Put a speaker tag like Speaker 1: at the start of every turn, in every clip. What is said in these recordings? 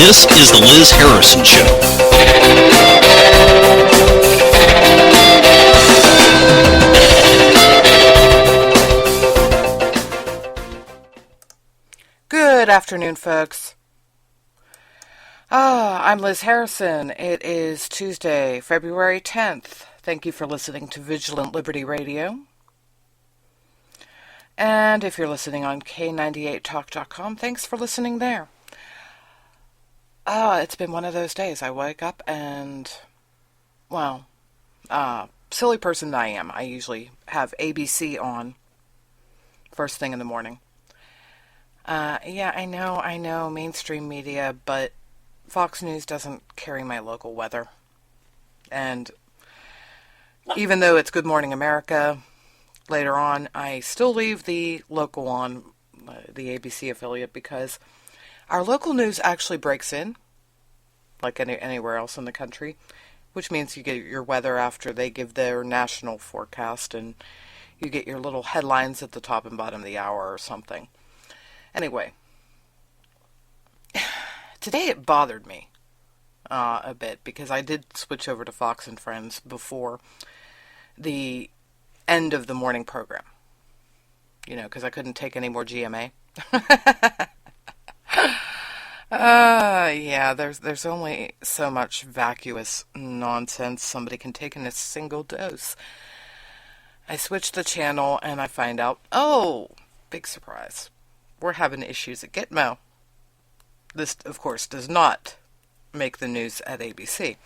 Speaker 1: This is The Liz Harrison Show.
Speaker 2: Good afternoon, folks. I'm Liz Harrison. It is Tuesday, February 10th. Thank you for listening to Vigilant Liberty Radio. And if you're listening on K98Talk.com, thanks for listening there. It's been one of those days. I wake up and, silly person I am, I usually have ABC on first thing in the morning. I know, mainstream media, but Fox News doesn't carry my local weather. And even though it's Good Morning America, later on, I still leave the local on, the ABC affiliate, because our local news actually breaks in, like anywhere else in the country, which means you get your weather after they give their national forecast, and you get your little headlines at the top and bottom of the hour or something. Anyway, today it bothered me a bit, because I did switch over to Fox and Friends before the end of the morning program. Because I couldn't take any more GMA. There's only so much vacuous nonsense somebody can take in a single dose. I switched the channel and I find out, big surprise, we're having issues at Gitmo. This, of course, does not make the news at ABC.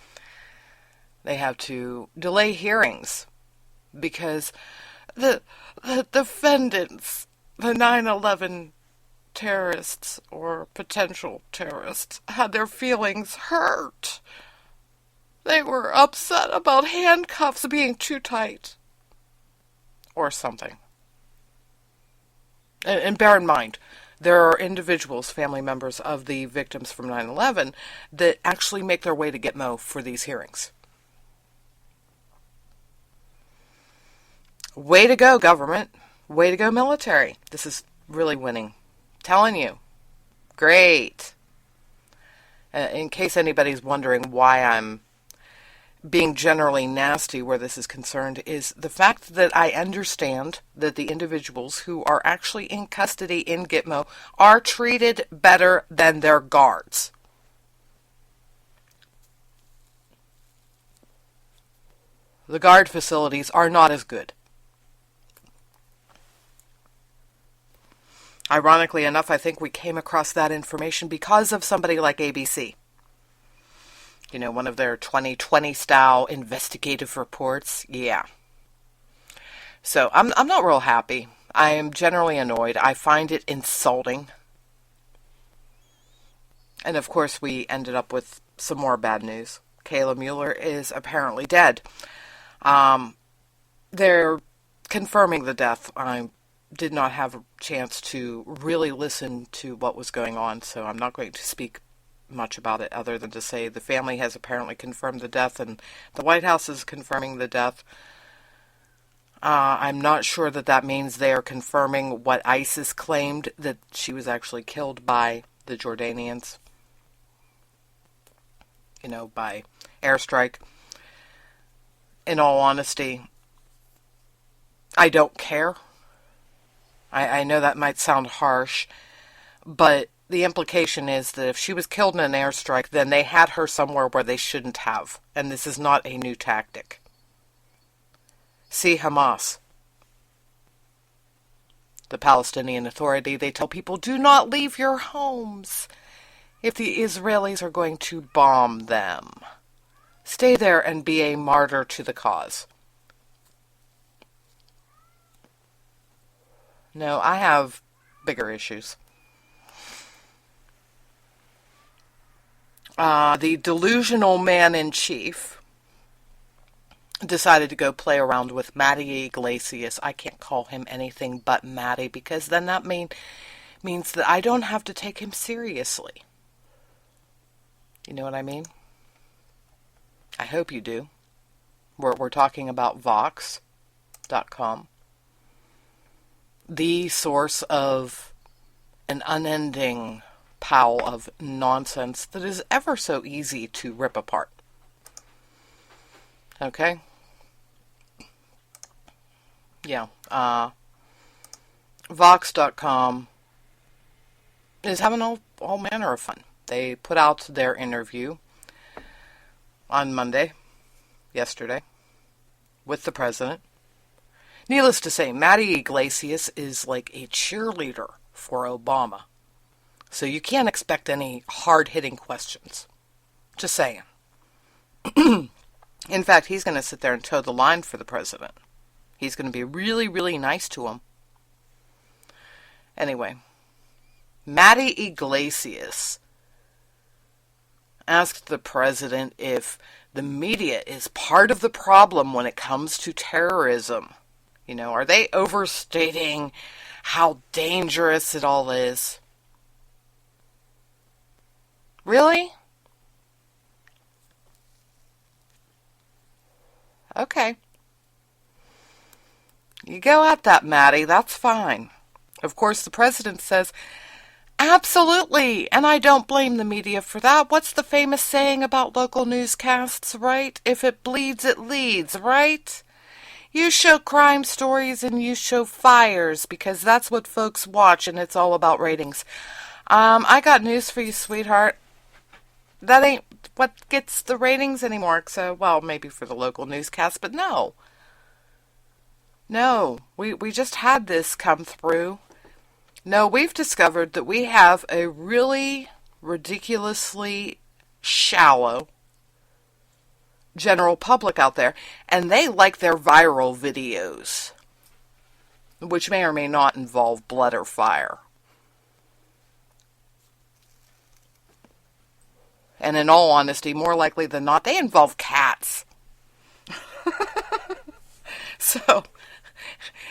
Speaker 2: They have to delay hearings because the defendants, the 9/11 terrorists or potential terrorists, had their feelings hurt. They were upset about handcuffs being too tight or something. And bear in mind, there are individuals, family members of the victims from 9/11, that actually make their way to Gitmo for these hearings. Way to go, government. Way to go, military. This is really winning. Telling you. Great. In case anybody's wondering why I'm being generally nasty where this is concerned, is the fact that I understand that the individuals who are actually in custody in Gitmo are treated better than their guards. The guard facilities are not as good. Ironically enough, I think we came across that information because of somebody like ABC. One of their 2020 style investigative reports. Yeah. So I'm not real happy. I am generally annoyed. I find it insulting. And of course, we ended up with some more bad news. Kayla Mueller is apparently dead. They're confirming the death. I did not have a chance to really listen to what was going on, so I'm not going to speak much about it other than to say the family has apparently confirmed the death and the White House is confirming the death. I'm not sure that means they are confirming what ISIS claimed, that she was actually killed by the Jordanians, by airstrike. In all honesty, I don't care. I know that might sound harsh, but the implication is that if she was killed in an airstrike, then they had her somewhere where they shouldn't have. And this is not a new tactic. See Hamas. The Palestinian Authority, they tell people, do not leave your homes if the Israelis are going to bomb them. Stay there and be a martyr to the cause. No, I have bigger issues. The delusional man-in-chief decided to go play around with Matty Iglesias. I can't call him anything but Matty, because then that means that I don't have to take him seriously. You know what I mean? I hope you do. We're talking about Vox.com. The source of an unending pile of nonsense that is ever so easy to rip apart. Okay? Yeah. Vox.com is having all manner of fun. They put out their interview on Monday, yesterday, with the president. Needless to say, Matty Iglesias is like a cheerleader for Obama. So you can't expect any hard-hitting questions. Just saying. In fact, he's going to sit there and toe the line for the president. He's going to be really, really nice to him. Anyway, Matty Iglesias asked the president if the media is part of the problem when it comes to terrorism. You know, are they overstating how dangerous it all is? Really? Okay. You go at that, Matty. That's fine. Of course, the president says, absolutely, and I don't blame the media for that. What's the famous saying about local newscasts, right? If it bleeds, it leads, right? You show crime stories and you show fires because that's what folks watch and it's all about ratings. I got news for you, sweetheart. That ain't what gets the ratings anymore. So, well, maybe for the local newscast, but no. No, we just had this come through. No, we've discovered that we have a really ridiculously shallow general public out there, and they like their viral videos, which may or may not involve blood or fire. And in all honesty, more likely than not, they involve cats. So,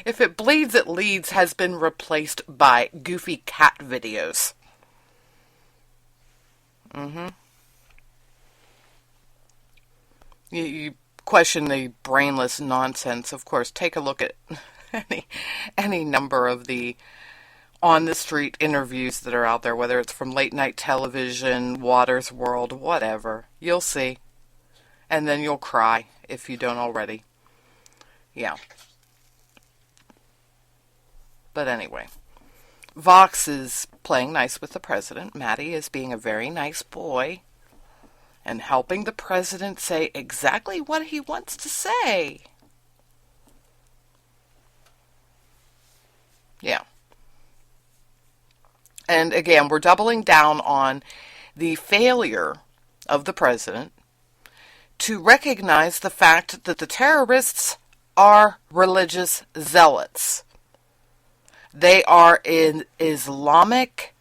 Speaker 2: if it bleeds, it leads has been replaced by goofy cat videos. You question the brainless nonsense. Of course, take a look at any number of the on-the-street interviews that are out there, whether it's from late-night television, Watters World, whatever. You'll see. And then you'll cry, if you don't already. Yeah. But anyway, Vox is playing nice with the president. Matty is being a very nice boy and helping the president say exactly what he wants to say. Yeah. And again, we're doubling down on the failure of the president to recognize the fact that the terrorists are religious zealots. They are Islamic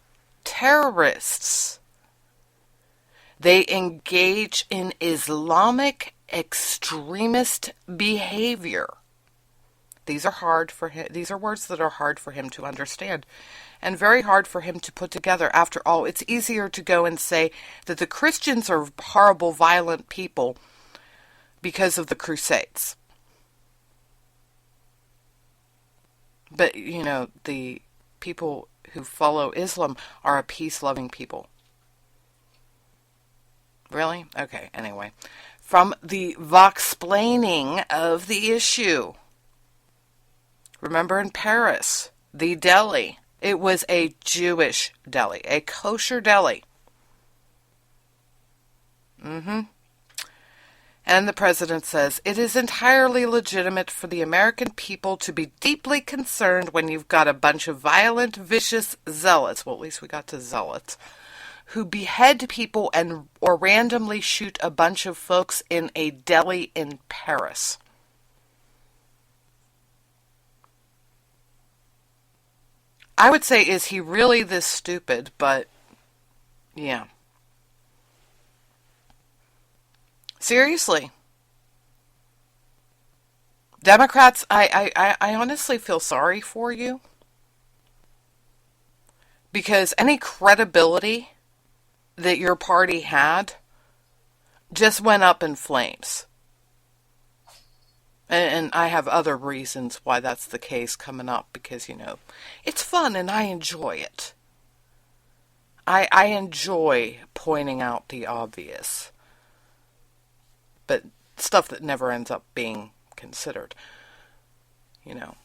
Speaker 2: terrorists. They engage in Islamic extremist behavior. These are hard for him. These are words that are hard for him to understand and very hard for him to put together. After all, it's easier to go and say that the Christians are horrible, violent people because of the Crusades. But, you know, the people who follow Islam are a peace-loving people. Really? Okay, anyway. From the Voxplaining of the issue. Remember in Paris, the deli. It was a Jewish deli, a kosher deli. And the president says, it is entirely legitimate for the American people to be deeply concerned when you've got a bunch of violent, vicious zealots, well, at least we got to zealots, who behead people or randomly shoot a bunch of folks in a deli in Paris. I would say, is he really this stupid? But, yeah. Seriously. Democrats, I honestly feel sorry for you. Because any credibility that your party had just went up in flames. And I have other reasons why that's the case coming up because, you know, it's fun and I enjoy it. I enjoy pointing out the obvious, but stuff that never ends up being considered, you know.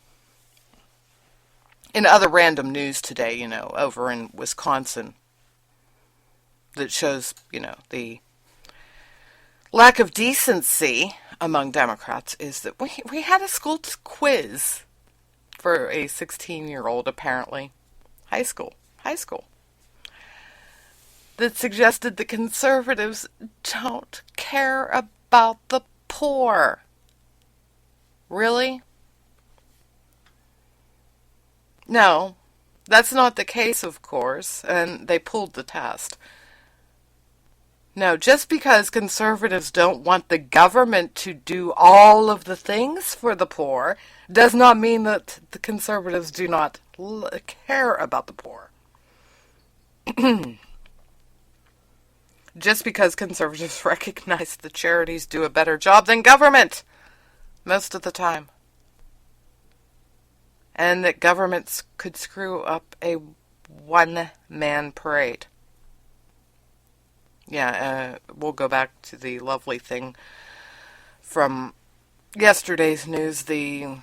Speaker 2: In other random news today, over in Wisconsin, that shows, the lack of decency among Democrats, is that we had a school quiz for a 16-year-old, apparently. High school, that suggested the conservatives don't care about the poor. Really? No, that's not the case, of course, and they pulled the test. No, just because conservatives don't want the government to do all of the things for the poor does not mean that the conservatives do not care about the poor. Just because conservatives recognize the charities do a better job than government most of the time, and that governments could screw up a one-man parade. Yeah, we'll go back to the lovely thing from yesterday's news, the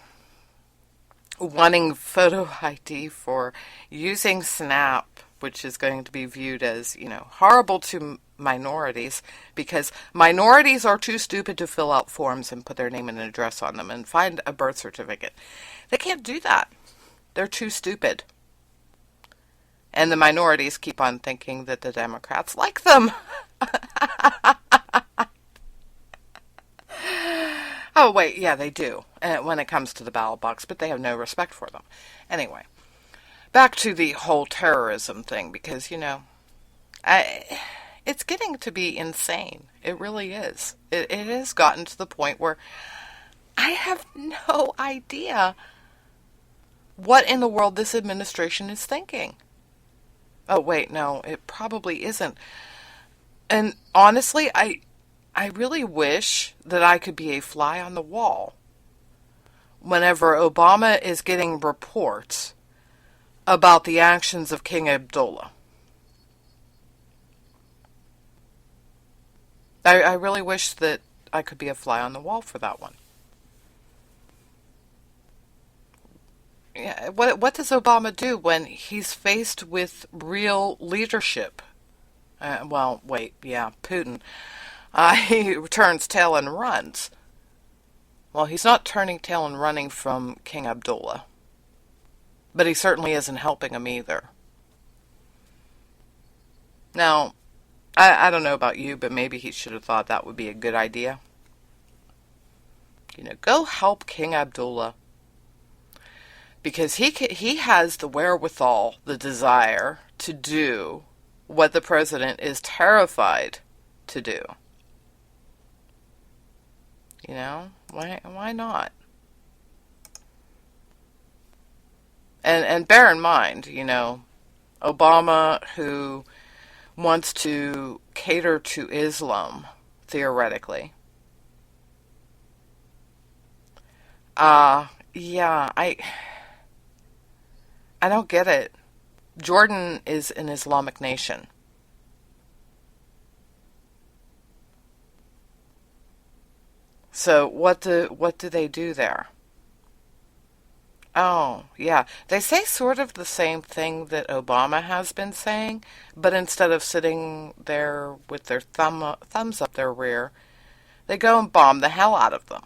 Speaker 2: wanting photo ID for using Snap, which is going to be viewed as, horrible to minorities, because minorities are too stupid to fill out forms and put their name and address on them and find a birth certificate. They can't do that. They're too stupid. And the minorities keep on thinking that the Democrats like them. Oh, wait, yeah, they do, when it comes to the ballot box, but they have no respect for them. Anyway, back to the whole terrorism thing, because, it's getting to be insane. It really is. It has gotten to the point where I have no idea what in the world this administration is thinking. Oh, wait, no, it probably isn't. And honestly, I really wish that I could be a fly on the wall whenever Obama is getting reports about the actions of King Abdullah. I really wish that I could be a fly on the wall for that one. Yeah, what does Obama do when he's faced with real leadership? Putin. He turns tail and runs. Well, he's not turning tail and running from King Abdullah. But he certainly isn't helping him either. Now, I don't know about you, but maybe he should have thought that would be a good idea. Go help King Abdullah. Because he has the wherewithal, the desire to do what the president is terrified to do. Why not? And bear in mind, Obama, who wants to cater to Islam, theoretically. I don't get it. Jordan is an Islamic nation. So what do they do there? Oh, yeah. They say sort of the same thing that Obama has been saying, but instead of sitting there with their thumbs up their rear, they go and bomb the hell out of them.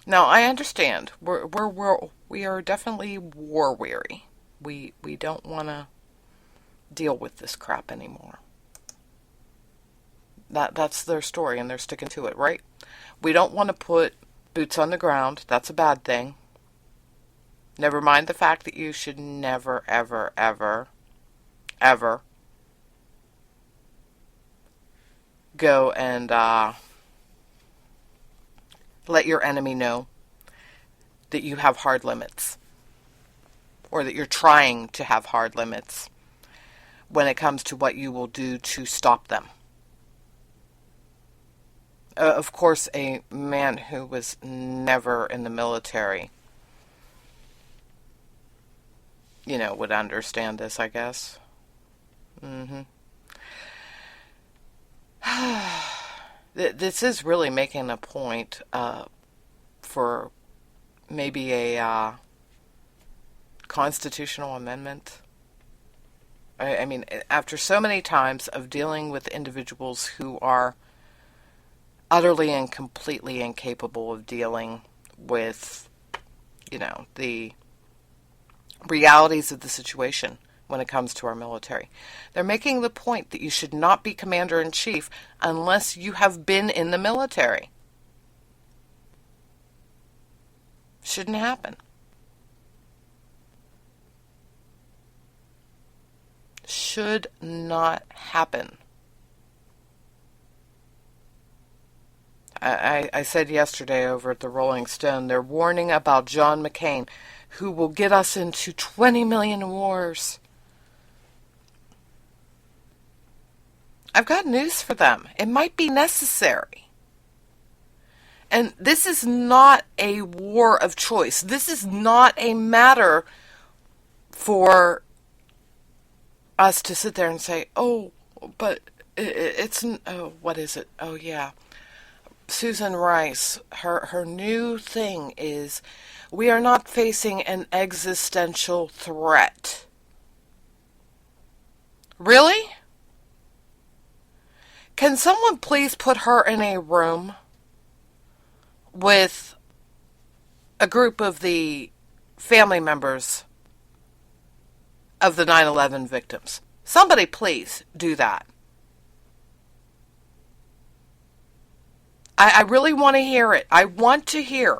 Speaker 2: Now, I understand. We are definitely war weary. We don't want to deal with this crap anymore. That's their story, and they're sticking to it, right? We don't want to put boots on the ground. That's a bad thing. Never mind the fact that you should never, ever, ever, ever go and let your enemy know that you have hard limits, or that you're trying to have hard limits when it comes to what you will do to stop them. Of course, a man who was never in the military, would understand this, I guess. Mm-hmm. This is really making a point for maybe a constitutional amendment. I mean, after so many times of dealing with individuals who are utterly and completely incapable of dealing with, the realities of the situation when it comes to our military. They're making the point that you should not be commander-in-chief unless you have been in the military. Shouldn't happen. Should not happen. I said yesterday over at the Rolling Stone, they're warning about John McCain, who will get us into 20 million wars. I've got news for them. It might be necessary. And this is not a war of choice. This is not a matter for us to sit there and say, oh, but it's, oh, what is it? Oh, yeah. Susan Rice, her new thing is, we are not facing an existential threat. Really? Can someone please put her in a room with a group of the family members of the 9/11 victims? Somebody please do that. I really want to hear it. I want to hear.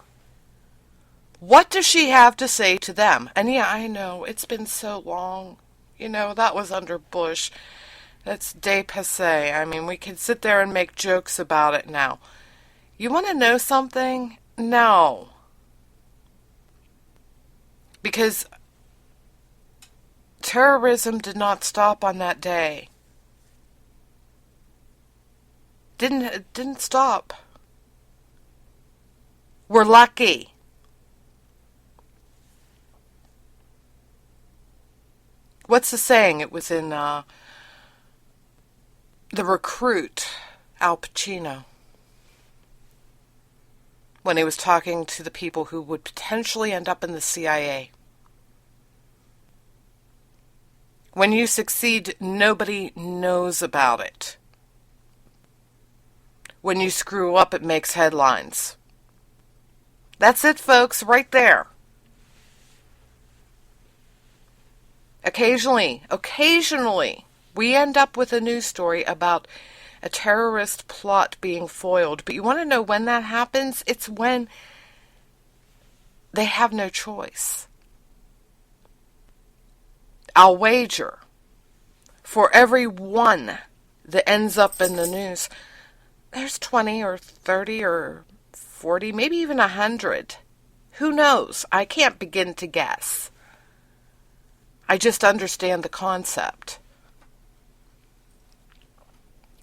Speaker 2: What does she have to say to them? And yeah, I know, it's been so long. That was under Bush. That's dépassé. I mean, we can sit there and make jokes about it now. You want to know something? No. Because terrorism did not stop on that day. Didn't stop. We're lucky. What's the saying? It was in The Recruit, Al Pacino, when he was talking to the people who would potentially end up in the CIA. When you succeed, nobody knows about it. When you screw up, it makes headlines. That's it, folks, right there. Occasionally, we end up with a news story about a terrorist plot being foiled. But you want to know when that happens? It's when they have no choice. I'll wager for every one that ends up in the news, there's 20 or 30 or 40, maybe even 100. Who knows? I can't begin to guess. I just understand the concept.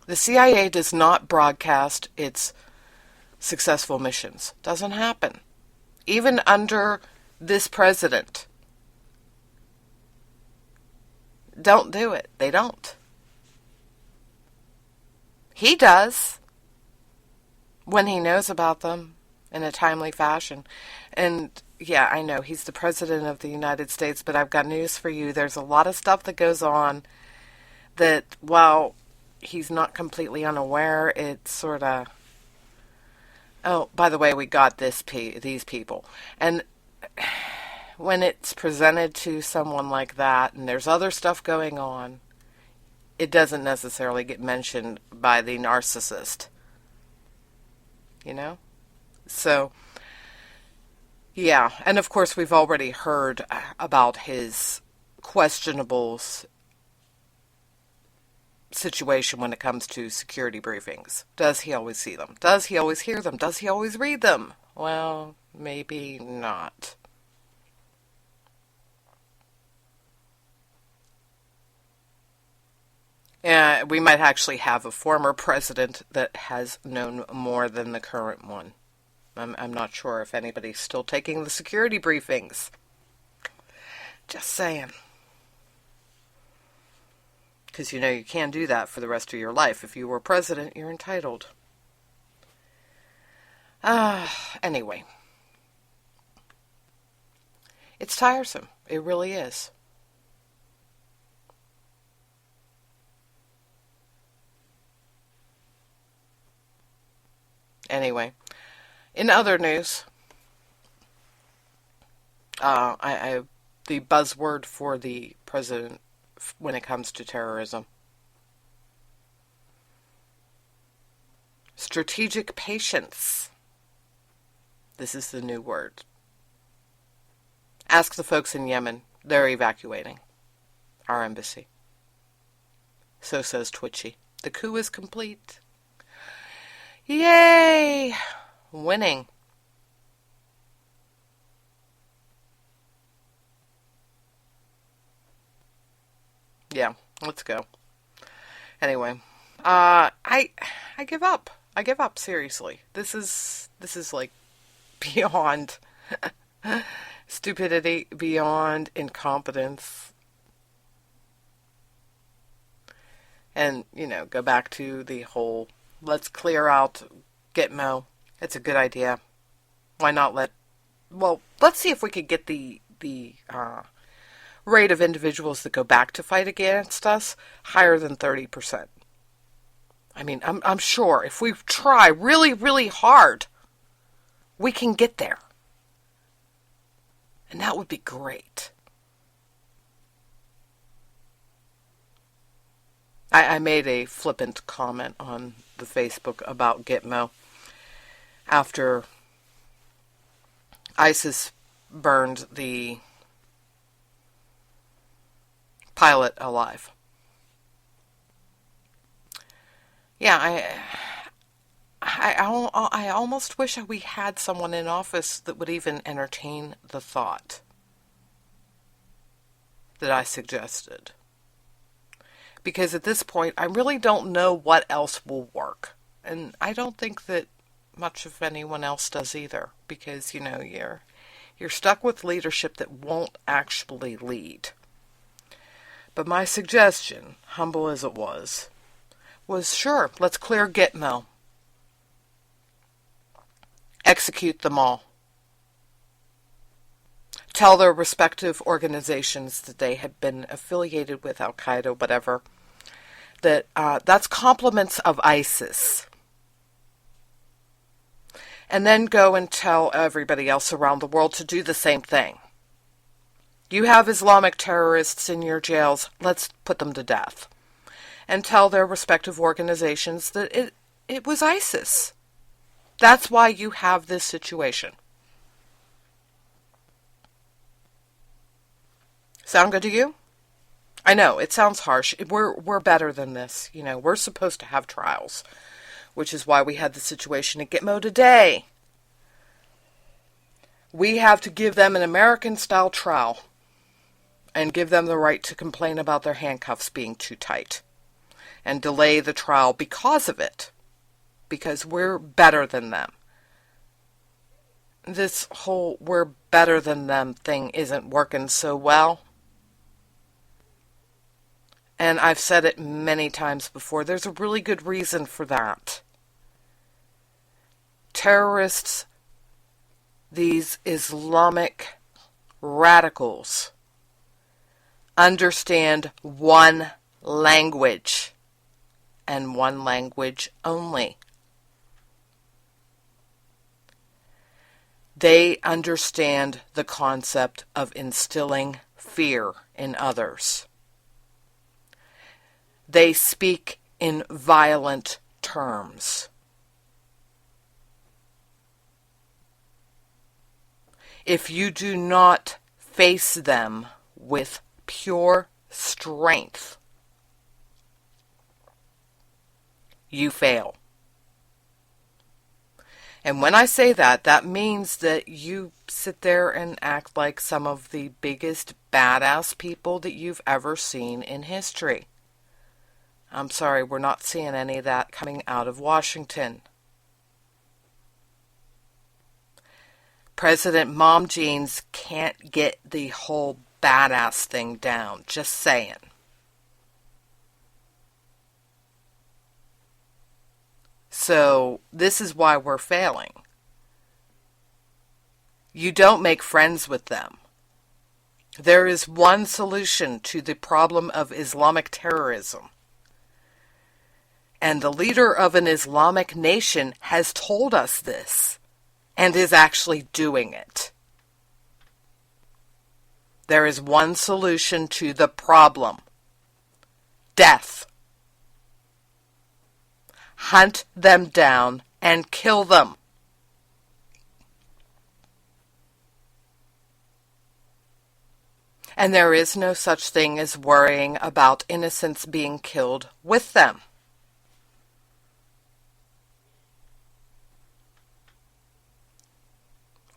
Speaker 2: The CIA does not broadcast its successful missions. Doesn't happen. Even under this president. Don't do it. They don't. He does, when he knows about them in a timely fashion. And yeah, I know he's the president of the United States, but I've got news for you. There's a lot of stuff that goes on that, while he's not completely unaware, it's sort of, oh, by the way, we got these people. And when it's presented to someone like that, and there's other stuff going on, it doesn't necessarily get mentioned by the narcissist. So, yeah. And of course, we've already heard about his questionable situation when it comes to security briefings. Does he always see them? Does he always hear them? Does he always read them? Well, maybe not. Yeah, we might actually have a former president that has known more than the current one. I'm not sure if anybody's still taking the security briefings. Just saying. Because you know you can't do that for the rest of your life. If you were president, you're entitled. Anyway. It's tiresome. It really is. Anyway. In other news, the buzzword for the president when it comes to terrorism. Strategic patience. This is the new word. Ask the folks in Yemen. They're evacuating our embassy. So says Twitchy. The coup is complete. Yay! Winning. Yeah, let's go. Anyway, I give up. I give up, seriously. This is like beyond stupidity, beyond incompetence. And, go back to the whole, let's clear out Gitmo. It's a good idea. Why not let's see if we could get the rate of individuals that go back to fight against us higher than 30%. I mean, I'm sure if we try really, really hard, we can get there. And that would be great. I made a flippant comment on the Facebook about Gitmo after ISIS burned the pilot alive. Yeah, I almost wish we had someone in office that would even entertain the thought that I suggested. Because at this point, I really don't know what else will work. And I don't think that much of anyone else does either. Because, you're stuck with leadership that won't actually lead. But my suggestion, humble as it was sure, let's clear Gitmo. Execute them all. Tell their respective organizations that they have been affiliated with Al-Qaeda, whatever, that that's compliments of ISIS. And then go and tell everybody else around the world to do the same thing. You have Islamic terrorists in your jails, let's put them to death. And tell their respective organizations that it was ISIS. That's why you have this situation. Sound good to you? I know, it sounds harsh. We're better than this. We're supposed to have trials, which is why we had the situation at Gitmo today. We have to give them an American-style trial and give them the right to complain about their handcuffs being too tight and delay the trial because of it, because we're better than them. This whole we're better than them thing isn't working so well. And I've said it many times before. There's a really good reason for that. Terrorists, these Islamic radicals, understand one language, and one language only. They understand the concept of instilling fear in others. They speak in violent terms. If you do not face them with pure strength, you fail. And when I say that, that means that you sit there and act like some of the biggest badass people that you've ever seen in history. I'm sorry, we're not seeing any of that coming out of Washington. President Mom Jeans can't get the whole badass thing down. Just saying. So this is why we're failing. You don't make friends with them. There is one solution to the problem of Islamic terrorism. And the leader of an Islamic nation has told us this and is actually doing it. There is one solution to the problem. Death. Hunt them down and kill them. And there is no such thing as worrying about innocents being killed with them.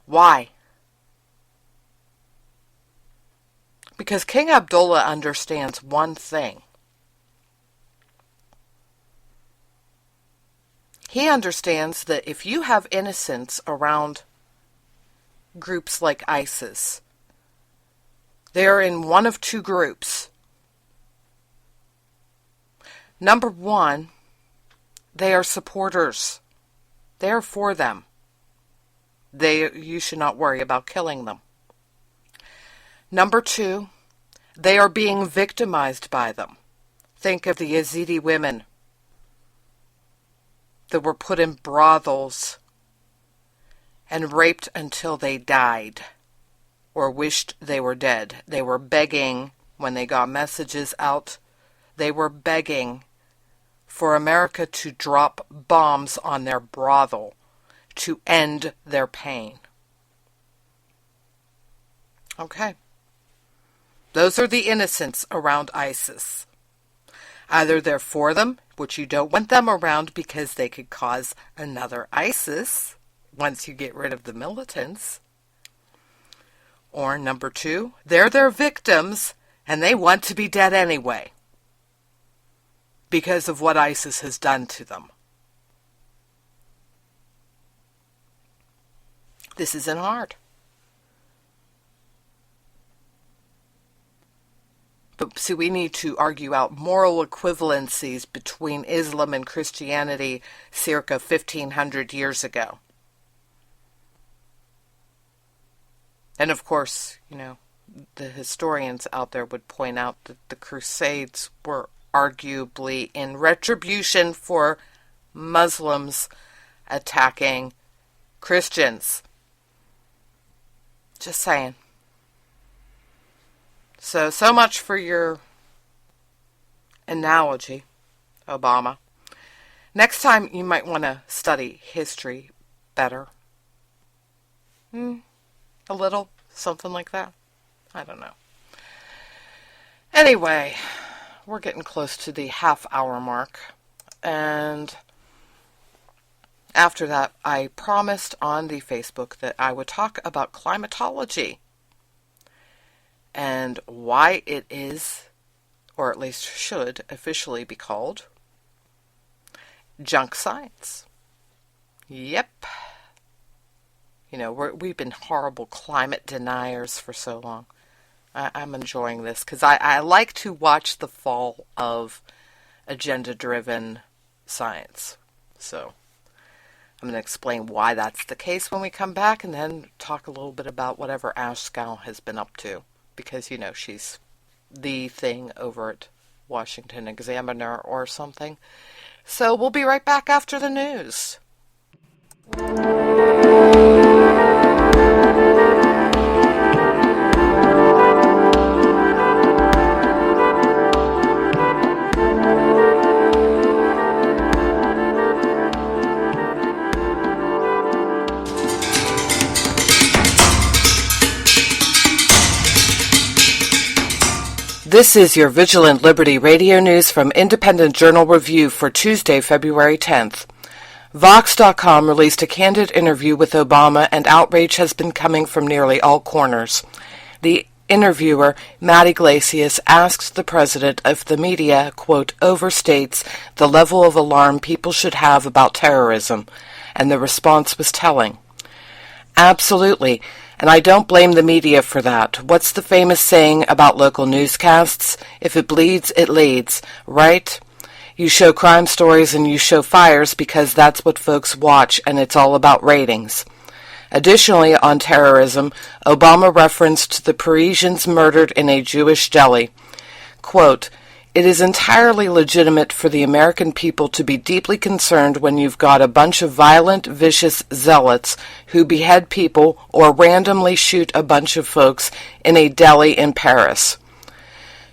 Speaker 2: Why? Because King Abdullah understands one thing. He understands that if you have innocents around groups like ISIS, they're in one of two groups. Number one, they are supporters. They are for them. You should not worry about killing them. Number two, they are being victimized by them. Think of the Yazidi women that were put in brothels and raped until they died or wished they were dead. They were begging, when they got messages out, they were begging for America to drop bombs on their brothel to end their pain. Okay. Those are the innocents around ISIS. Either they're for them, which you don't want them around because they could cause another ISIS once you get rid of the militants. Or number two, they're their victims and they want to be dead anyway because of what ISIS has done to them. This isn't hard. But see, we need to argue out moral equivalencies between Islam and Christianity circa 1500 years ago. And of course, the historians out there would point out that the Crusades were arguably in retribution for Muslims attacking Christians. Just saying. So much for your analogy, Obama. Next time you might want to study history better. A little, something like that. I don't know. Anyway, we're getting close to the half-hour mark. And after that, I promised on the Facebook that I would talk about climatology and why it is, or at least should, officially be called junk science. Yep. We've been horrible climate deniers for so long. I'm enjoying this because I like to watch the fall of agenda-driven science. So I'm going to explain why that's the case when we come back and then talk a little bit about whatever Ash Scow has been up to. Because, she's the thing over at Washington Examiner or something. So we'll be right back after the news. This is your Vigilant Liberty radio news from Independent Journal Review for Tuesday, February 10th. Vox.com released a candid interview with Obama, and outrage has been coming from nearly all corners. The interviewer, Matt Iglesias, asked the president if the media, quote, overstates the level of alarm people should have about terrorism, and the response was telling. Absolutely. And I don't blame the media for that. What's the famous saying about local newscasts? If it bleeds, it leads, right? You show crime stories and you show fires because that's what folks watch, and it's all about ratings. Additionally, on terrorism, Obama referenced the Parisians murdered in a Jewish deli. Quote, "It is entirely legitimate for the American people to be deeply concerned when you've got a bunch of violent, vicious zealots who behead people or randomly shoot a bunch of folks in a deli in Paris."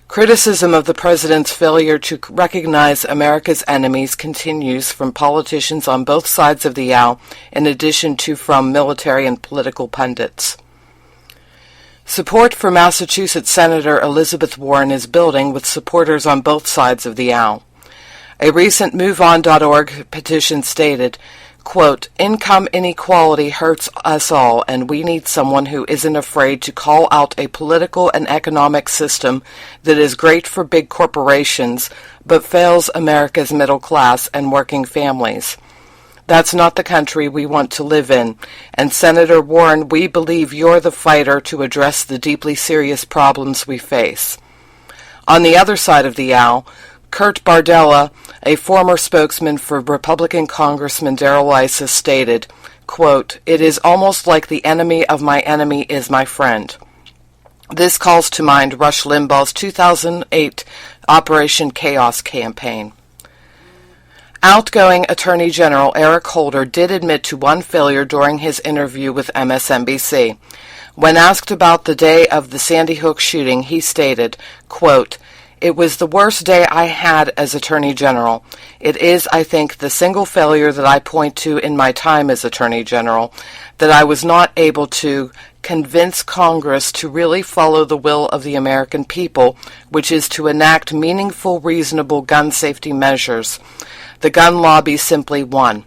Speaker 2: Criticism of the president's failure to recognize America's enemies continues from politicians on both sides of the aisle, in addition to from military and political pundits. Support for Massachusetts Senator Elizabeth Warren is building with supporters on both sides of the aisle. A recent MoveOn.org petition stated, quote, "Income inequality hurts us all, and we need someone who isn't afraid to call out a political and economic system that is great for big corporations, but fails America's middle class and working families. That's not the country we want to live in, and Senator Warren, we believe you're the fighter to address the deeply serious problems we face." On the other side of the aisle, Kurt Bardella, a former spokesman for Republican Congressman Darrell Issa, stated, quote, "It is almost like the enemy of my enemy is my friend." This calls to mind Rush Limbaugh's 2008 Operation Chaos campaign. Outgoing Attorney General Eric Holder did admit to one failure during his interview with MSNBC. When asked about the day of the Sandy Hook shooting, he stated, quote, "It was the worst day I had as Attorney General. It is, I think, the single failure that I point to in my time as Attorney General, that I was not able to convince Congress to really follow the will of the American people, which is to enact meaningful, reasonable gun safety measures. The gun lobby simply won."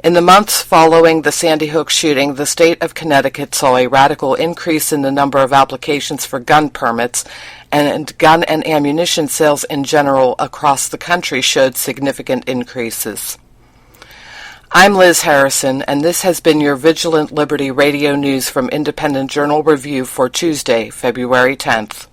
Speaker 2: In the months following the Sandy Hook shooting, the state of Connecticut saw a radical increase in the number of applications for gun permits, and gun and ammunition sales in general across the country showed significant increases. I'm Liz Harrison, and this has been your Vigilant Liberty Radio News from Independent Journal Review for Tuesday, February 10th.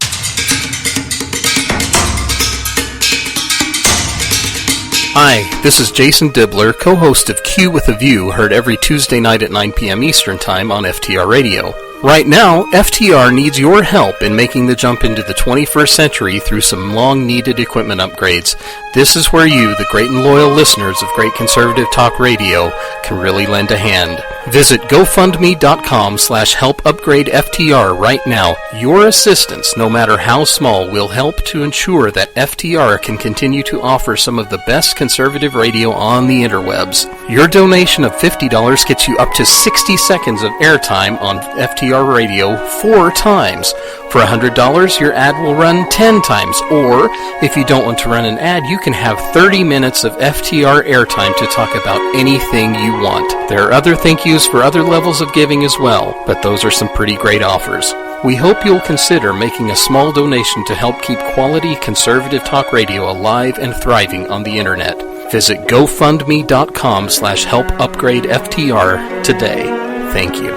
Speaker 1: Hi, this is Jason Dibbler, co-host of Q with a View, heard every Tuesday night at 9 p.m. Eastern Time on FTR Radio. Right now, FTR needs your help in making the jump into the 21st century through some long-needed equipment upgrades. This is where you, the great and loyal listeners of Great Conservative Talk Radio, can really lend a hand. Visit GoFundMe.com/helpupgradeFTR right now. Your assistance, no matter how small, will help to ensure that FTR can continue to offer some of the best conservative radio on the interwebs. Your donation of $50 gets you up to 60 seconds of airtime on FTR Radio 4 times. For $100, your ad will run 10 times, or if you don't want to run an ad, you can have 30 minutes of FTR airtime to talk about anything you want. There are other thank yous for other levels of giving as well, but those are some pretty great offers. We hope you'll consider making a small donation to help keep quality conservative talk radio alive and thriving on the internet. Visit GoFundMe.com/helpupgradeFTR today. Thank you.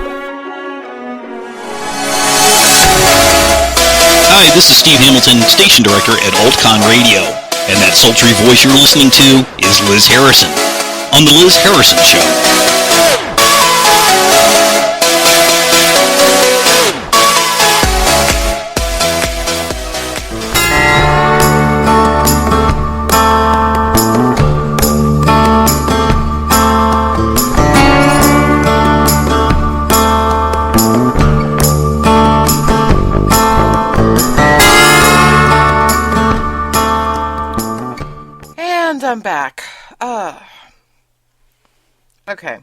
Speaker 3: Hi, this is Steve Hamilton, Station Director at AltCon Radio, and that sultry voice you're listening to is Liz Harrison on The Liz Harrison Show.
Speaker 2: I'm back. Okay.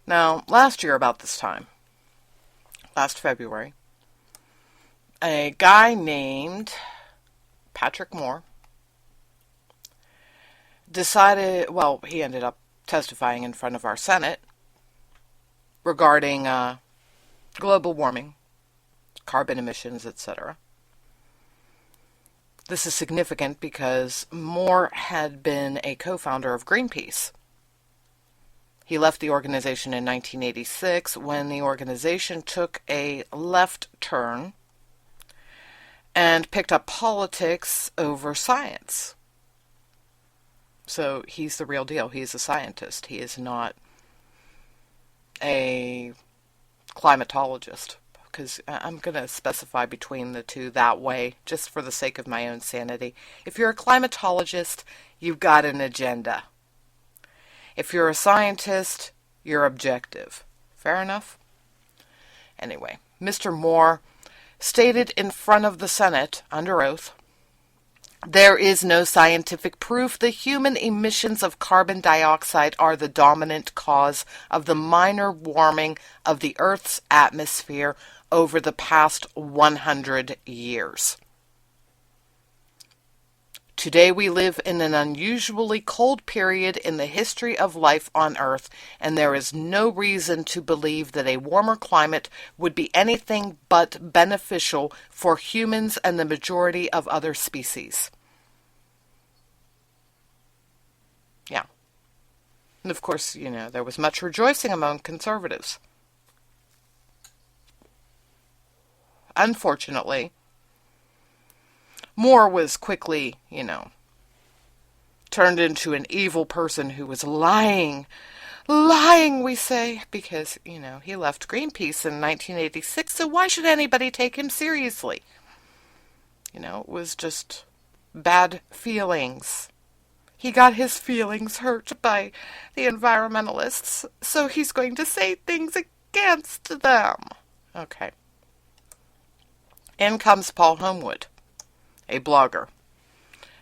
Speaker 2: Now, last year about this time, last February, a guy named Patrick Moore decided, well, he ended up testifying in front of our Senate regarding global warming, carbon emissions, etc. This is significant because Moore had been a co-founder of Greenpeace. He left the organization in 1986 when the organization took a left turn and picked up politics over science. So he's the real deal. He's a scientist. He is not a climatologist, because I'm going to specify between the two that way, just for the sake of my own sanity. If you're a climatologist, you've got an agenda. If you're a scientist, you're objective. Fair enough? Anyway, Mr. Moore stated in front of the Senate, under oath, "There is no scientific proof the human emissions of carbon dioxide are the dominant cause of the minor warming of the Earth's atmosphere over the past 100 years. Today we live in an unusually cold period in the history of life on Earth, and there is no reason to believe that a warmer climate would be anything but beneficial for humans and the majority of other species." Yeah. And of course, there was much rejoicing among conservatives. Unfortunately, Moore was quickly, turned into an evil person who was lying, we say, because, he left Greenpeace in 1986, so why should anybody take him seriously? It was just bad feelings. He got his feelings hurt by the environmentalists, so he's going to say things against them. Okay. In comes Paul Homewood, a blogger,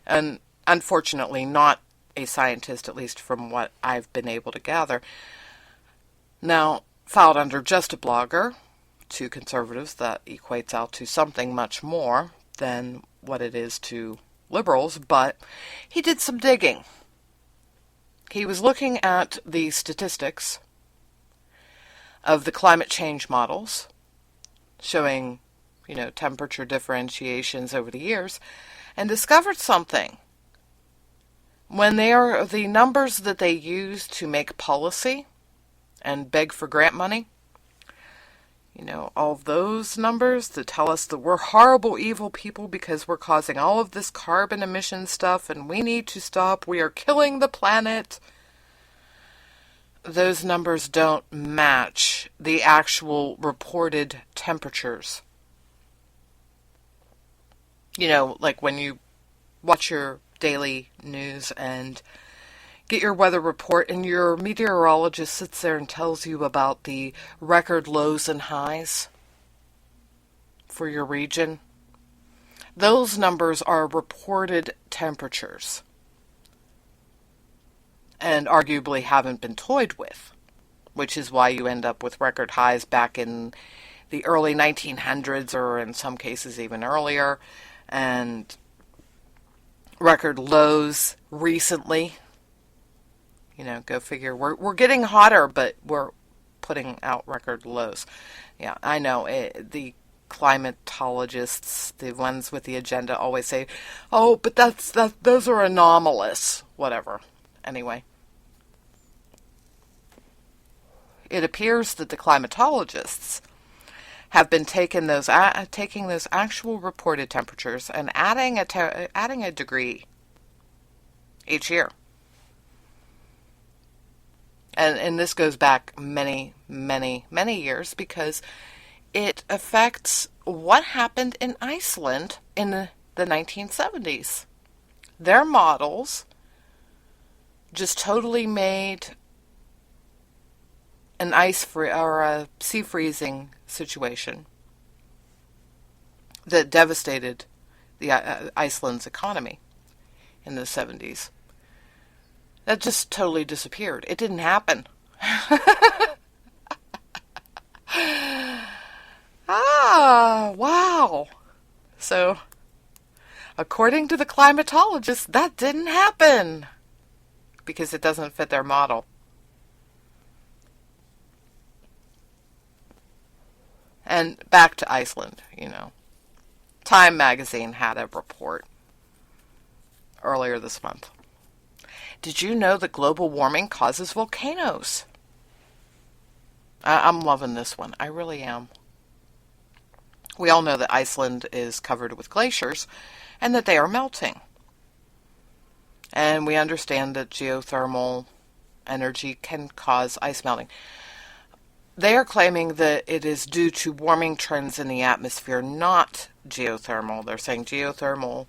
Speaker 2: and unfortunately not a scientist, at least from what I've been able to gather. Now, filed under just a blogger, to conservatives that equates out to something much more than what it is to liberals, but he did some digging. He was looking at the statistics of the climate change models, showing temperature differentiations over the years, and discovered something. When they are the numbers that they use to make policy and beg for grant money, all of those numbers that tell us that we're horrible, evil people because we're causing all of this carbon emission stuff and we need to stop, we are killing the planet, those numbers don't match the actual reported temperatures. Like when you watch your daily news and get your weather report and your meteorologist sits there and tells you about the record lows and highs for your region. Those numbers are reported temperatures and arguably haven't been toyed with, which is why you end up with record highs back in the early 1900s, or in some cases even earlier, and record lows recently. Go figure. We're getting hotter, but we're putting out record lows. Yeah, I know. The climatologists, the ones with the agenda, always say, "Oh, but those are anomalous." Whatever. Anyway, it appears that the climatologists have been taking those actual reported temperatures and adding a degree each year. And this goes back many, many, many years, because it affects what happened in Iceland in the 1970s. Their models just totally made an a sea freezing situation that devastated Iceland's economy in the 70s. That just totally disappeared. It didn't happen. Wow. So, according to the climatologists, that didn't happen because it doesn't fit their model. And back to Iceland, Time magazine had a report earlier this month. Did you know that global warming causes volcanoes? I'm loving this one. I really am. We all know that Iceland is covered with glaciers and that they are melting. And we understand that geothermal energy can cause ice melting. They are claiming that it is due to warming trends in the atmosphere, not geothermal. They're saying geothermal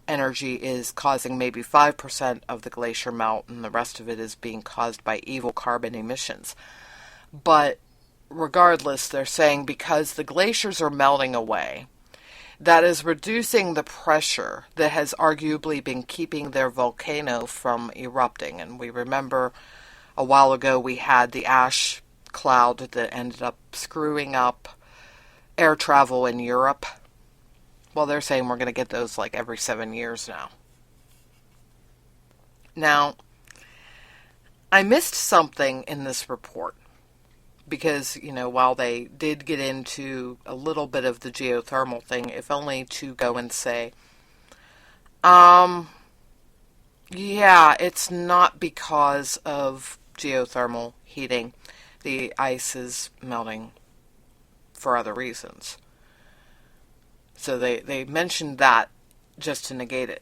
Speaker 2: energy is causing maybe 5% of the glacier melt, and the rest of it is being caused by evil carbon emissions. But regardless, they're saying because the glaciers are melting away, that is reducing the pressure that has arguably been keeping their volcano from erupting. And we remember a while ago we had the ash cloud that ended up screwing up air travel in Europe. Well, they're saying we're going to get those like every 7 years now. Now, I missed something in this report because, while they did get into a little bit of the geothermal thing, if only to go and say, yeah, it's not because of geothermal heating. The ice is melting for other reasons. So they mentioned that just to negate it.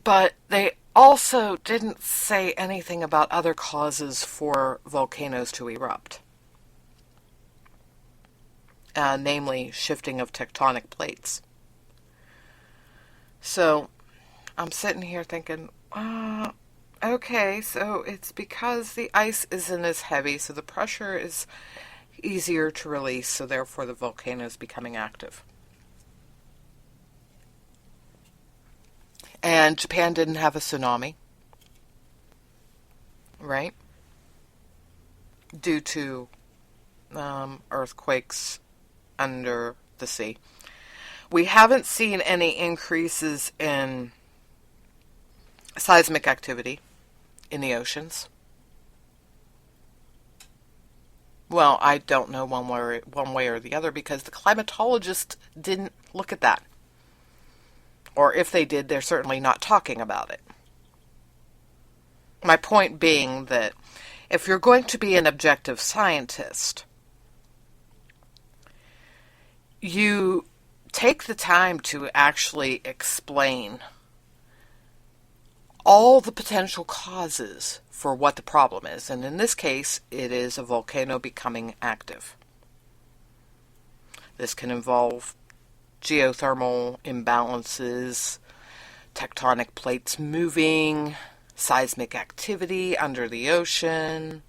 Speaker 2: But they also didn't say anything about other causes for volcanoes to erupt. Namely, shifting of tectonic plates. So, I'm sitting here thinking, okay, so it's because the ice isn't as heavy, so the pressure is easier to release, so therefore the volcano is becoming active. And Japan didn't have a tsunami, right? Due to earthquakes under the sea. We haven't seen any increases in seismic activity in the oceans. Well, I don't know one way or the other because the climatologists didn't look at that. Or if they did, they're certainly not talking about it. My point being that if you're going to be an objective scientist, you take the time to actually explain all the potential causes for what the problem is. And in this case, it is a volcano becoming active. This can involve geothermal imbalances, tectonic plates moving, seismic activity under the ocean.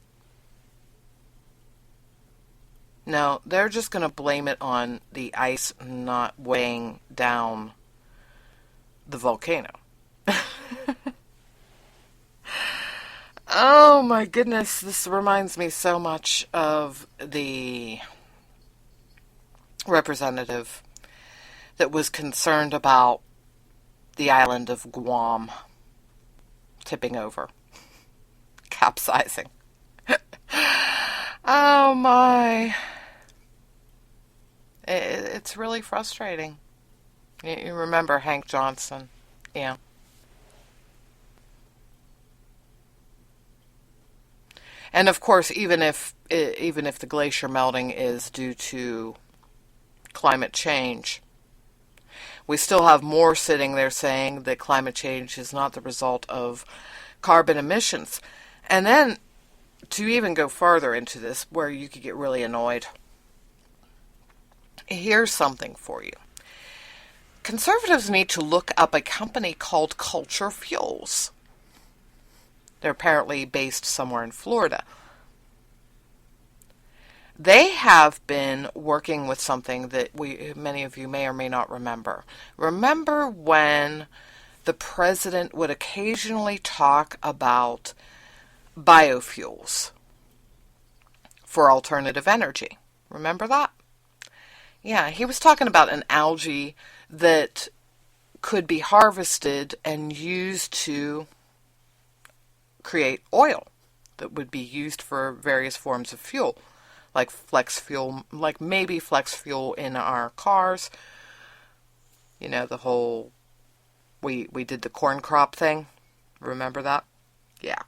Speaker 2: No, they're just going to blame it on the ice not weighing down the volcano. Oh my goodness, this reminds me so much of the representative that was concerned about the island of Guam tipping over, capsizing. Oh my. It's really frustrating. You remember Hank Johnson? Yeah. And of course, even if the glacier melting is due to climate change, we still have more sitting there saying that climate change is not the result of carbon emissions. And then, to even go further into this, where you could get really annoyed, here's something for you. Conservatives need to look up a company called Culture Fuels. They're apparently based somewhere in Florida. They have been working with something that many of you may or may not remember. Remember when the president would occasionally talk about biofuels for alternative energy? Remember that? Yeah, he was talking about an algae that could be harvested and used to create oil that would be used for various forms of fuel, like flex fuel, like maybe flex fuel in our cars. You know, the whole, we did the corn crop thing. Remember that? Yeah.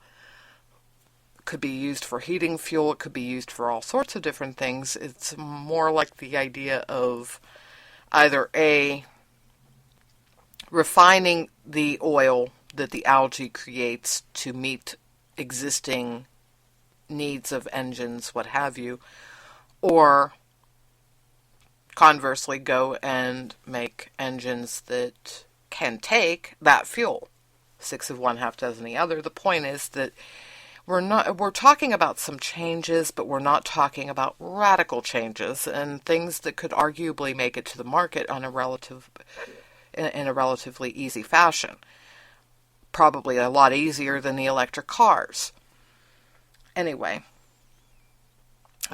Speaker 2: could be used for heating fuel. It could be used for all sorts of different things. It's more like the idea of either A, refining the oil that the algae creates to meet existing needs of engines, what have you, or conversely go and make engines that can take that fuel. 6 of one, half dozen the other. The point is that we're talking about some changes, but we're not talking about radical changes and things that could arguably make it to the market in a relatively easy fashion. Probably a lot easier than the electric cars. Anyway,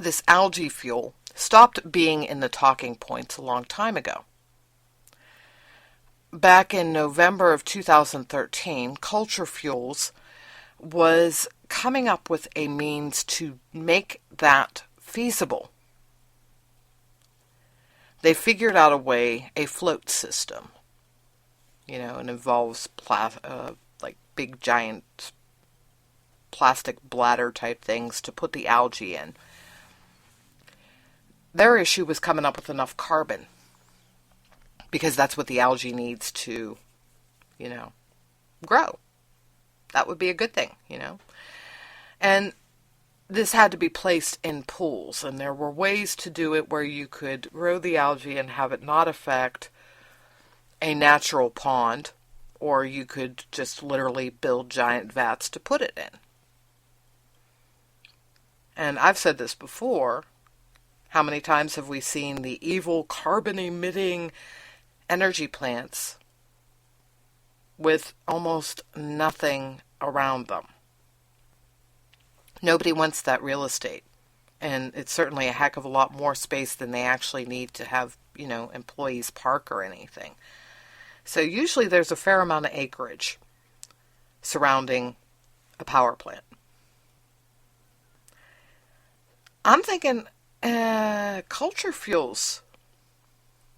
Speaker 2: this algae fuel stopped being in the talking points a long time ago. Back in November of 2013, Culture Fuels was coming up with a means to make that feasible. They figured out a float system. It involves like big giant plastic bladder type things to put the algae in. Their issue was coming up with enough carbon, because that's what the algae needs to, grow. That would be a good thing, And this had to be placed in pools, and there were ways to do it where you could grow the algae and have it not affect a natural pond, or you could just literally build giant vats to put it in. And I've said this before. How many times have we seen the evil carbon-emitting energy plants with almost nothing around them? Nobody wants that real estate. And it's certainly a heck of a lot more space than they actually need to have, employees park or anything. So usually there's a fair amount of acreage surrounding a power plant. I'm thinking Culture Fuels,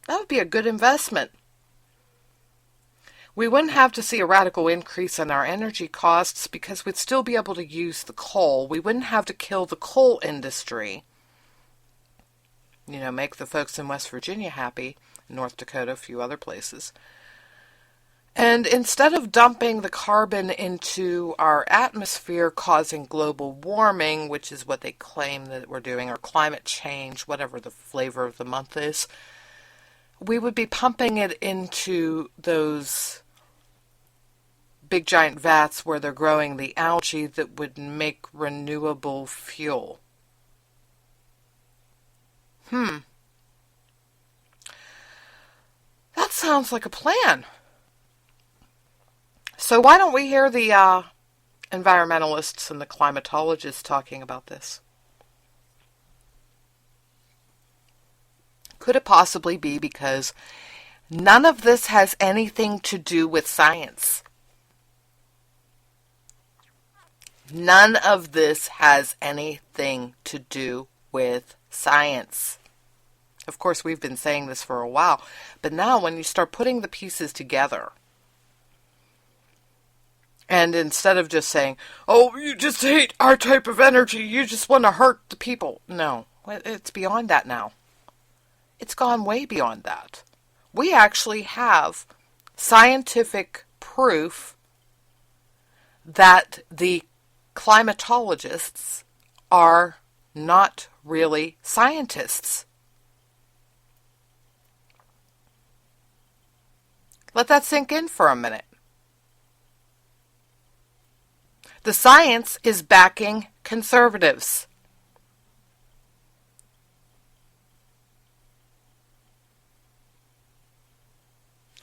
Speaker 2: that would be a good investment. We wouldn't have to see a radical increase in our energy costs because we'd still be able to use the coal. We wouldn't have to kill the coal industry. Make the folks in West Virginia happy, North Dakota, a few other places. And instead of dumping the carbon into our atmosphere causing global warming, which is what they claim that we're doing, or climate change, whatever the flavor of the month is, we would be pumping it into those big giant vats where they're growing the algae that would make renewable fuel. That sounds like a plan. So why don't we hear the environmentalists and the climatologists talking about this? Could it possibly be because none of this has anything to do with science? None of this has anything to do with science. Of course, we've been saying this for a while, but now when you start putting the pieces together, and instead of just saying, oh, you just hate our type of energy, you just want to hurt the people. No, it's beyond that now. It's gone way beyond that. We actually have scientific proof that the climatologists are not really scientists. Let that sink in for a minute. The science is backing conservatives.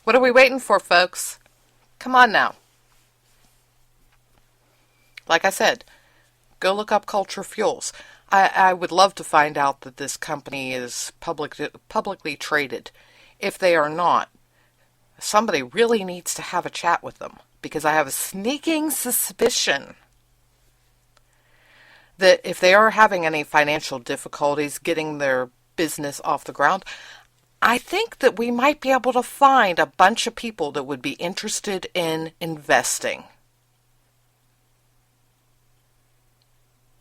Speaker 2: What are we waiting for, folks? Come on now. Like I said, go look up Culture Fuels. I would love to find out that this company is publicly traded. If they are not, somebody really needs to have a chat with them, because I have a sneaking suspicion that if they are having any financial difficulties getting their business off the ground, I think that we might be able to find a bunch of people that would be interested in investing.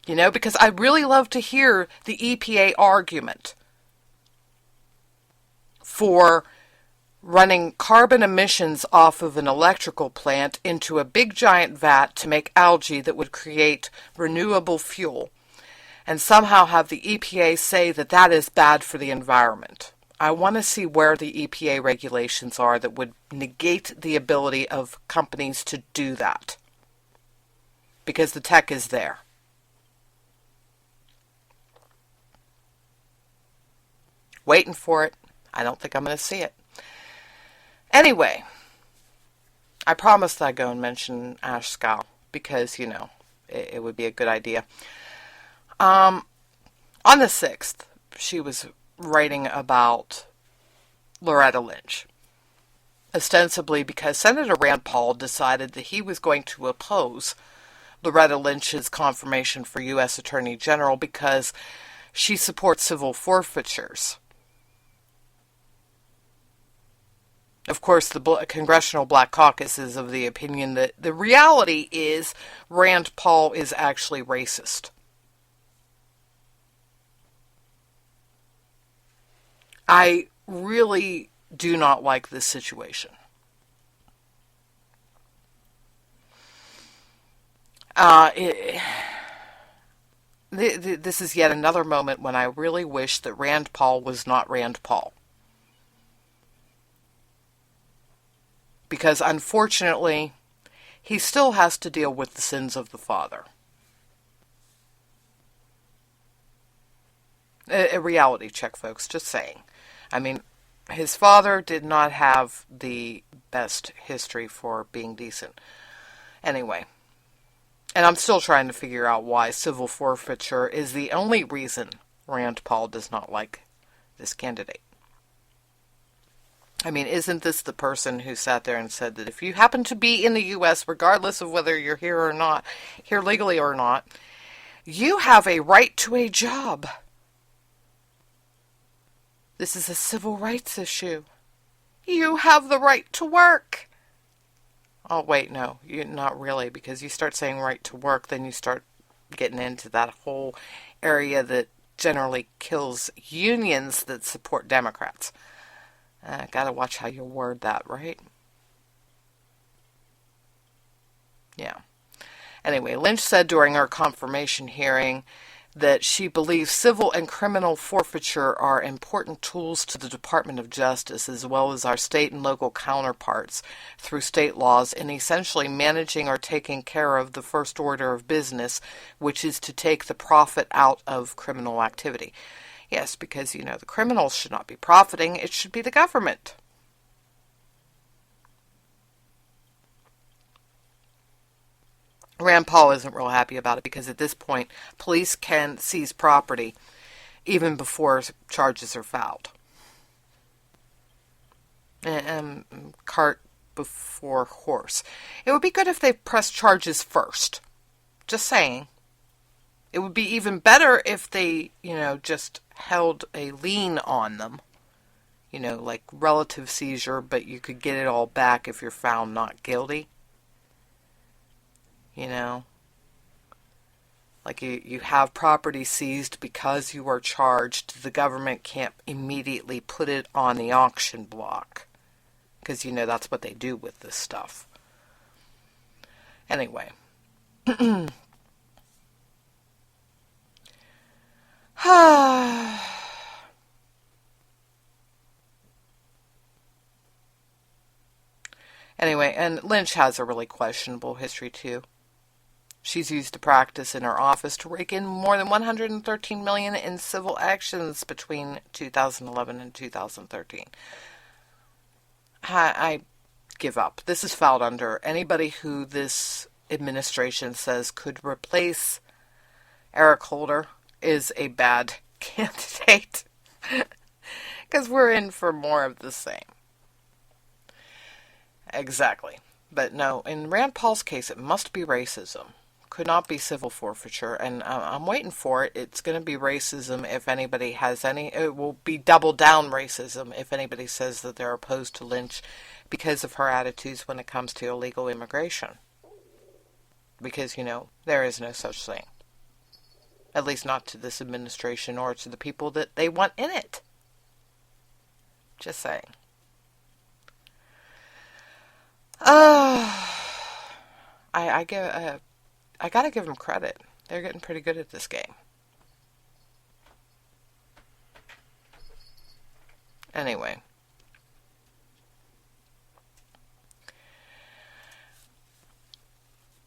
Speaker 2: You know, because I really love to hear the EPA argument for running carbon emissions off of an electrical plant into a big giant vat to make algae that would create renewable fuel, and somehow have the EPA say that that is bad for the environment. I want to see where the EPA regulations are that would negate the ability of companies to do that. Because the tech is there. Waiting for it. I don't think I'm going to see it. Anyway, I promised I'd go and mention Ash Scow because, you know, it would be a good idea. On the 6th, she was writing about Loretta Lynch, ostensibly because Senator Rand Paul decided that he was going to oppose Loretta Lynch's confirmation for U.S. Attorney General because she supports civil forfeitures. Of course, the Congressional Black Caucus is of the opinion that the reality is Rand Paul is actually racist. I really do not like this situation. This is yet another moment when I really wish that Rand Paul was not Rand Paul. Because unfortunately, he still has to deal with the sins of the father. A reality check, folks, just saying. I mean, his father did not have the best history for being decent. Anyway, and I'm still trying to figure out why civil forfeiture is the only reason Rand Paul does not like this candidate. I mean, isn't this the person who sat there and said that if you happen to be in the U.S., regardless of whether you're here or not, here legally or not, you have a right to a job. This is a civil rights issue. You have the right to work. Oh, wait, no, not really, because you start saying right to work, then you start getting into that whole area that generally kills unions that support Democrats. Gotta watch how you word that, right? Yeah. Anyway, Lynch said during her confirmation hearing that she believes civil and criminal forfeiture are important tools to the Department of Justice as well as our state and local counterparts through state laws in essentially managing or taking care of the first order of business, which is to take the profit out of criminal activity. Yes, because, you know, the criminals should not be profiting. It should be the government. Rand Paul isn't real happy about it because at this point, police can seize property even before charges are filed. And cart before horse. It would be good if they pressed charges first. Just saying. It would be even better if they, you know, just held a lien on them. You know, like relative seizure, but you could get it all back if you're found not guilty. You know? Like you have property seized because you are charged. The government can't immediately put it on the auction block. Because, you know, that's what they do with this stuff. Anyway. Anyway, and Lynch has a really questionable history too. She's used to practice in her office to rake in more than $113 million in civil actions between 2011 and 2013. I give up. This is filed under anybody who this administration says could replace Eric Holder is a bad candidate. Because we're in for more of the same. Exactly. But no, in Rand Paul's case, it must be racism. Could not be civil forfeiture. And I'm waiting for it. It's going to be racism if anybody has any. It will be double down racism if anybody says that they're opposed to Lynch because of her attitudes when it comes to illegal immigration. Because, you know, there is no such thing. At least not to this administration or to the people that they want in it. Just saying. I gotta give them credit. They're getting pretty good at this game. Anyway.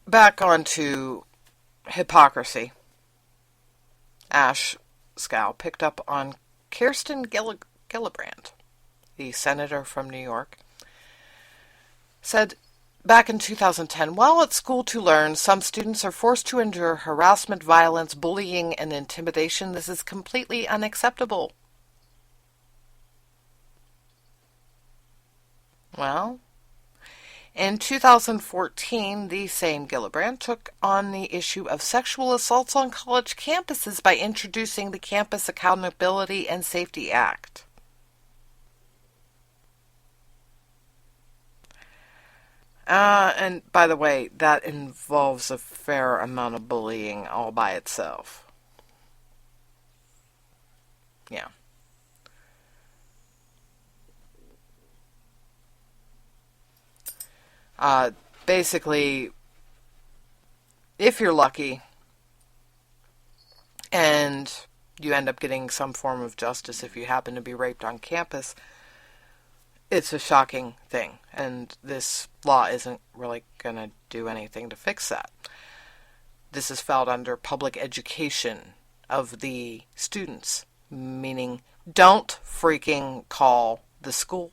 Speaker 2: Back on to hypocrisy. Ash Scow picked up on Kirsten Gillibrand, the senator from New York, said back in 2010, while at School to Learn, some students are forced to endure harassment, violence, bullying, and intimidation. This is completely unacceptable. Well, in 2014, the same Gillibrand took on the issue of sexual assaults on college campuses by introducing the Campus Accountability and Safety Act. And by the way, that involves a fair amount of bullying all by itself. Yeah. Basically, if you're lucky and you end up getting some form of justice if you happen to be raped on campus, it's a shocking thing, and this law isn't really going to do anything to fix that. This is filed under public education of the students, meaning don't freaking call the school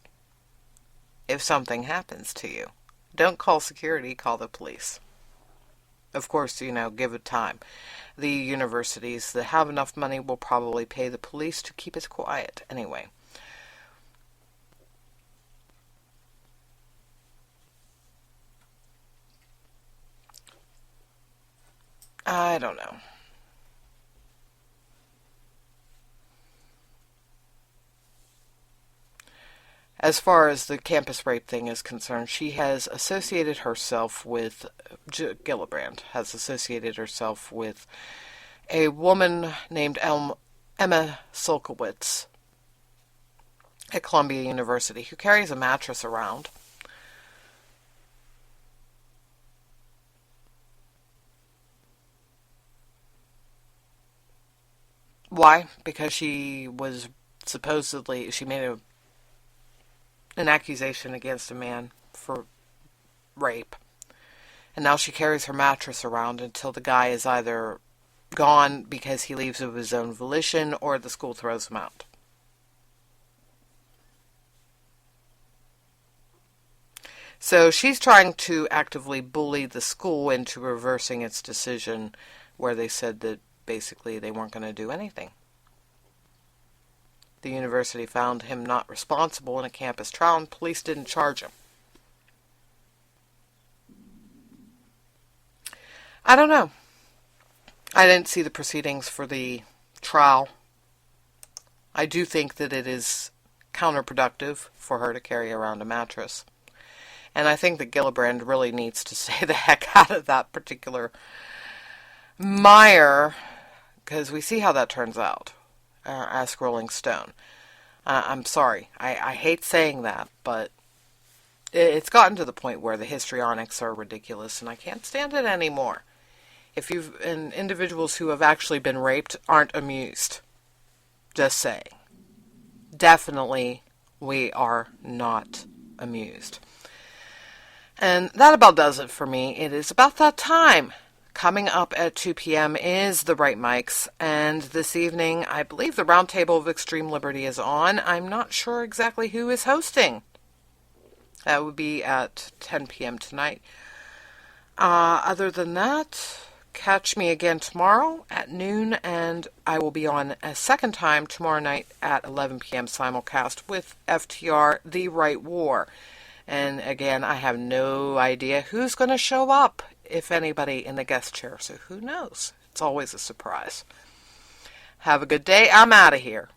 Speaker 2: if something happens to you. Don't call security, call the police. Of course, give it time. The universities that have enough money will probably pay the police to keep it quiet anyway. I don't know. As far as the campus rape thing is concerned, she has associated herself with, Gillibrand has associated herself with a woman named Emma Sulkowitz at Columbia University who carries a mattress around. Why? Because she was she made an accusation against a man for rape. And now she carries her mattress around until the guy is either gone because he leaves of his own volition or the school throws him out. So she's trying to actively bully the school into reversing its decision where they said that basically they weren't going to do anything. The university found him not responsible in a campus trial, and police didn't charge him. I don't know. I didn't see the proceedings for the trial. I do think that it is counterproductive for her to carry around a mattress. And I think that Gillibrand really needs to stay the heck out of that particular mire, because we see how that turns out. Ask Rolling Stone. I'm sorry. I hate saying that, but it's gotten to the point where the histrionics are ridiculous, and I can't stand it anymore. And individuals who have actually been raped aren't amused. Just saying. Definitely, we are not amused. And that about does it for me. It is about that time. Coming up at 2 p.m. is The Right Mics, and this evening, I believe the Roundtable of Extreme Liberty is on. I'm not sure exactly who is hosting. That would be at 10 p.m. tonight. Other than that, catch me again tomorrow at noon, and I will be on a second time tomorrow night at 11 p.m. simulcast with FTR, The Right War. And again, I have no idea who's going to show up, if anybody, in the guest chair, so who knows? It's always a surprise. Have a good day. I'm out of here.